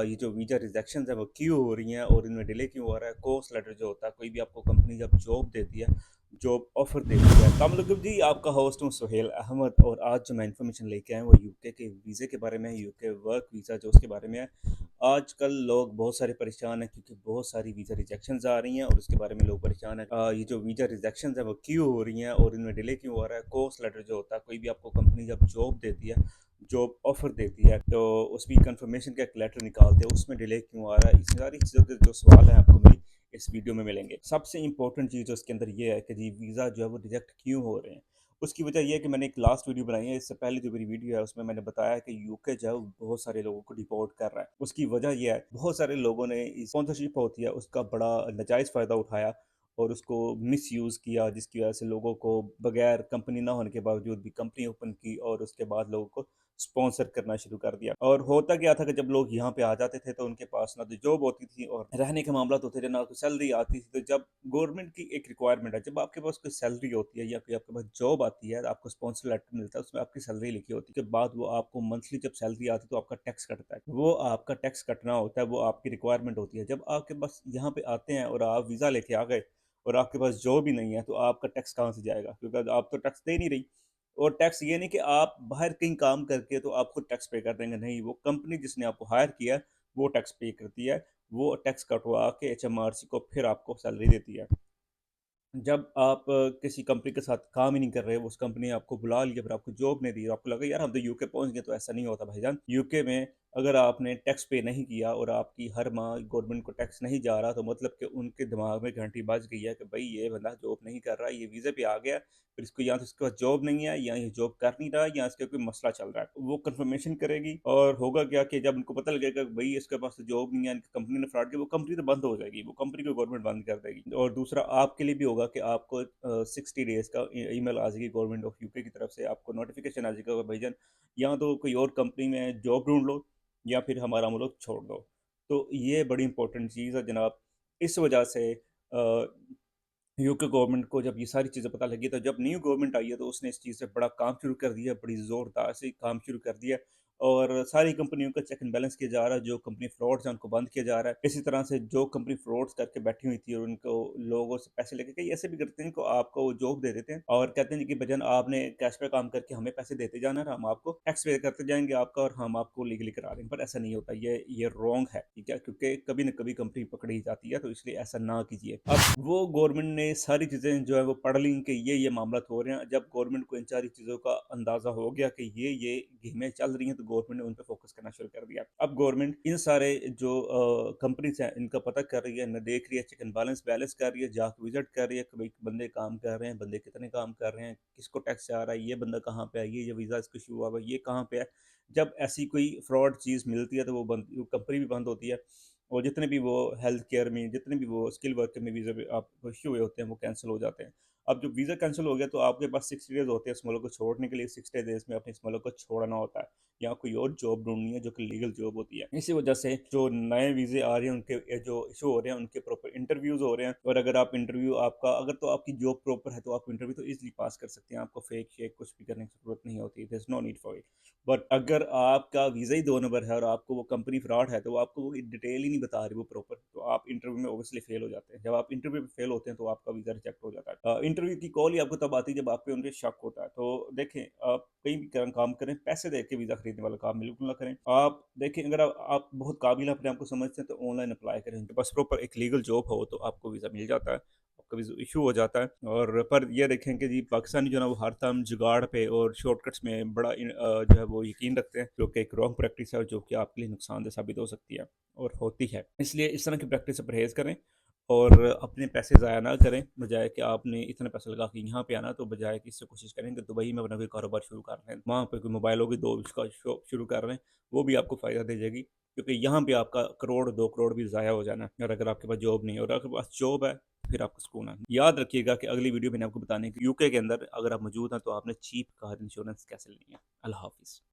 ये जो visa rejections है वो क्यों हो रही हैं और इनमें डिले क्यों हो रहा है। कोर्स लेटर जो होता है, कोई भी आपको कंपनी जब जॉब देती है, जॉब ऑफर देती है। अस्सलाम वालेकुम जी, आपका होस्ट हूँ सुहेल अहमद और आज जो मैं इन्फॉर्मेशन लेके आया हूँ वो यूके के वीज़े के बारे में है। यूके वर्क वीज़ा जो उसके बारे में है। आजकल लोग बहुत सारे परेशान हैं क्योंकि बहुत सारी वीज़ा रिजेक्शंस आ रही हैं और उसके बारे में लोग परेशान हैं। ये जो वीज़ा रिजेक्शंस है वो क्यों हो रही हैं और इनमें डिले क्यों हो रहा है। कोर्स लेटर जो होता है, कोई भी आपको कंपनी जब जॉब देती है, जॉब ऑफर देती है, तो उसकी कंफर्मेशन का एक लेटर निकालते हैं, उसमें डिले क्यों आ रहा है। इस सारी चीज़ों के जो सवाल हैं आपको मेरी इस वीडियो में मिलेंगे। सबसे इंपॉर्टेंट चीज़ जो इसके अंदर ये है कि जी वीज़ा जो है वो रिजेक्ट क्यों हो रहे हैं। उसकी वजह ये है कि मैंने एक लास्ट वीडियो बनाई है, इससे पहले जो मेरी वीडियो है उसमें मैंने बताया कि यूके जो है वो बहुत सारे लोगों को डिपोर्ट कर रहा है। उसकी वजह ये है, बहुत सारे लोगों ने स्पॉन्सरशिप होती है उसका बड़ा नाजायज़ फ़ायदा उठाया और उसको मिसयूज़ किया, जिसकी वजह से लोगों को बगैर कंपनी ना होने के बावजूद भी कंपनी ओपन की और उसके बाद लोगों को स्पॉन्सर करना शुरू कर दिया। और होता क्या था कि जब लोग यहाँ पे आ जाते थे तो उनके पास ना तो जॉब होती थी और रहने के मामला होते थे, ना कोई सैलरी आती थी। तो जब गवर्नमेंट की एक रिक्वायरमेंट है, जब आपके पास कोई सैलरी होती है या फिर आपके पास जॉब आती है, आपको स्पॉन्सर लेटर मिलता है, उसमें आपकी सैलरी लिखी होती है। के बाद वो आपको मंथली जब सैलरी आती है तो आपका टैक्स कटता है। वो आपका टैक्स कटना होता है, वो आपकी रिक्वायरमेंट होती है। जब आपके पास यहाँ पे आते हैं और आप वीज़ा लेके आ गए और आपके पास जॉब ही नहीं है, तो आपका टैक्स कहाँ से जाएगा? क्योंकि आप तो टैक्स दे नहीं रही। और टैक्स ये नहीं कि आप बाहर कहीं काम करके तो आप खुद टैक्स पे कर देंगे, नहीं, वो कंपनी जिसने आपको हायर किया है, वो टैक्स पे करती है। वो टैक्स कटवा के एचएमआरसी को फिर आपको सैलरी देती है। जब आप किसी कंपनी के साथ काम ही नहीं कर रहे, उस कंपनी ने आपको बुला लिया, फिर आपको जॉब नहीं दी, आपको लगा यार हम तो यूके पहुँच गए, तो ऐसा नहीं होता भाईजान। यूके में अगर आपने टैक्स पे नहीं किया और आपकी हर माह गवर्नमेंट को टैक्स नहीं जा रहा, तो मतलब कि उनके दिमाग में घंटी बज गई है कि भई ये बंदा जॉब नहीं कर रहा, ये वीज़े पे आ गया, फिर इसको या तो इसके पास जॉब नहीं है या ये जॉब कर नहीं रहा या इसका कोई मसला चल रहा है। वो कन्फर्मेशन करेगी और होगा क्या कि जब उनको पता लगेगा कि भई इसके पास तो जॉब नहीं है, इनकी कंपनी ने फ्रॉड किया, वो कंपनी तो बंद हो जाएगी, वो कंपनी को गवर्नमेंट बंद कर देगी। और दूसरा आपके लिए भी होगा कि आपको 60 डेज़ का ईमेल आ जाएगी गवर्नमेंट ऑफ यूके की तरफ से, आपको नोटिफ़िकेशन आ जाएगा कि भाईजान या तो कोई और कंपनी में जॉब ढूँढ लो या फिर हमारा मुल्क छोड़ दो। तो ये बड़ी इंपॉर्टेंट चीज़ है जनाब। इस वजह से यूके गवर्नमेंट को जब ये सारी चीज़ें पता लगी, तो जब न्यू गवर्नमेंट आई है तो उसने इस चीज़ से बड़ा काम शुरू कर दिया, बड़ी ज़ोरदार से काम शुरू कर दिया और सारी कंपनियों का चेक एंड बैलेंस किया जा रहा है। जो कंपनी फ्रॉड्स हैं उनको बंद किया जा रहा है। इसी तरह से जो कंपनी फ्रॉड्स करके बैठी हुई थी और उनको लोगों से पैसे लेके, कई ऐसे भी करते हैं कि आपको जॉब दे देते हैं और कहते हैं कि भजन आपने कैश पे काम करके हमें पैसे देते जाना है, हम आपको टैक्स पे करते जाएंगे आपका और हम आपको लीगली करा देंगे। पर ऐसा नहीं होता, ये रॉन्ग है, ठीक है, क्योंकि कभी ना कभी कंपनी पकड़ी जाती है, तो इसलिए ऐसा ना कीजिए। अब वो गवर्नमेंट ने सारी चीज़ें जो है वो पढ़ ली कि ये मामला हो रहे हैं। जब गवर्नमेंट को इन सारी चीज़ों का अंदाज़ा हो गया कि ये गेमें चल रही हैं, तो गवर्नमेंट ने उन पे फोकस करना शुरू कर दिया। अब गवर्नमेंट इन सारे जो कंपनीज़ हैं इनका पता कर रही है, इन्हें देख रही है, चेक एंड बैलेंस कर रही है, जाके विज़िट कर रही है कि भाई बंदे काम कर रहे हैं, बंदे कितने काम कर रहे हैं, किसको टैक्स आ रहा है, ये बंदा कहाँ पे है, ये वीज़ा इसको इश्यू हुआ हुआ है, ये कहाँ पे है। जब ऐसी कोई फ्रॉड चीज़ मिलती है तो वो कंपनी भी बंद होती है और जितने भी वो हेल्थ केयर में, जितने भी वो स्किल वर्कर में वीज़ा भी आप इश्यू हुए होते हैं, वो कैंसिल हो जाते हैं। अब जब वीज़ा कैंसिल हो गया तो आपके पास 60 डेज़ होते हैं इस मुल्क को छोड़ने के लिए। 60 डेज़ में अपने इस मुल्क को छोड़ना होता है या कोई और जॉब ढूँढनी है जो कि लीगल जॉब होती है। इसी वजह से जो नए वीज़े आ रहे हैं उनके जो इश्यू हो रहे हैं, उनके प्रॉपर इंटरव्यूज़ हो रहे हैं और अगर आप इंटरव्यू आपका अगर तो आपकी जॉब प्रॉपर है तो आप इंटरव्यू तो ईज़िली पास कर सकते हैं। आपको फेक-शेक कुछ भी करने की ज़रूरत नहीं होती। There is no need for it. But अगर आपका वीज़ा ही 2 नंबर है और आपको वो कंपनी फ्रॉड है, तो आपको वो डिटेल ही नहीं बता रही वो प्रॉपर, तो आप इंटरव्यू में ऑब्वियसली फेल हो जाते हैं। जब आप इंटरव्यू में फेल होते हैं तो आपका वीज़ा रिजेक्ट हो जाता है। इंटरव्यू की कॉल ही आपको तब आती है जब आप पे उनके शक होता है। तो देखें, आप कहीं भी काम करें, पैसे दे के वीज़ा खरीदने वाला काम बिल्कुल ना करें। आप देखें, अगर आप बहुत काबिल अपने आप को समझते हैं तो ऑनलाइन अप्लाई करें। बस प्रॉपर एक लीगल जॉब हो तो आपको वीज़ा मिल जाता है। कभी इशू हो जाता है। और पर ये देखें कि जी पाकिस्तानी जो है ना वो हर टाइम जुगाड़ पे और शॉर्टकट्स में बड़ा जो है वो यकीन रखते हैं, जो कि एक रॉन्ग प्रैक्टिस है और जो कि आपके लिए नुकसानदेह साबित हो सकती है और होती है। इसलिए इस तरह की प्रैक्टिस से परहेज़ करें और अपने पैसे ज़ाया ना करें। बजाय कि आपने इतने पैसे लगा के यहाँ पे आना, तो बजाय कि इससे कोशिश करें कि दुबई में अपना कोई कारोबार शुरू कर लें। वहाँ पे कोई मोबाइलों की 2 उसका शॉप शुरू कर लें, वो भी आपको फ़ायदा दे जाएगी। क्योंकि यहाँ पे आपका करोड़ 2 करोड़ भी ज़ाया हो जाना है और अगर आपके पास जॉब नहीं है और आपके पास जॉब है, फिर आपको सुकून है। याद रखिएगा कि अगली वीडियो मैंने आपको बताने की यूके के अंदर अगर आप मौजूद हैं तो आपने चीप कार इंश्योरेंस कैसे लेनी है। अल्लाह हाफ़िज़।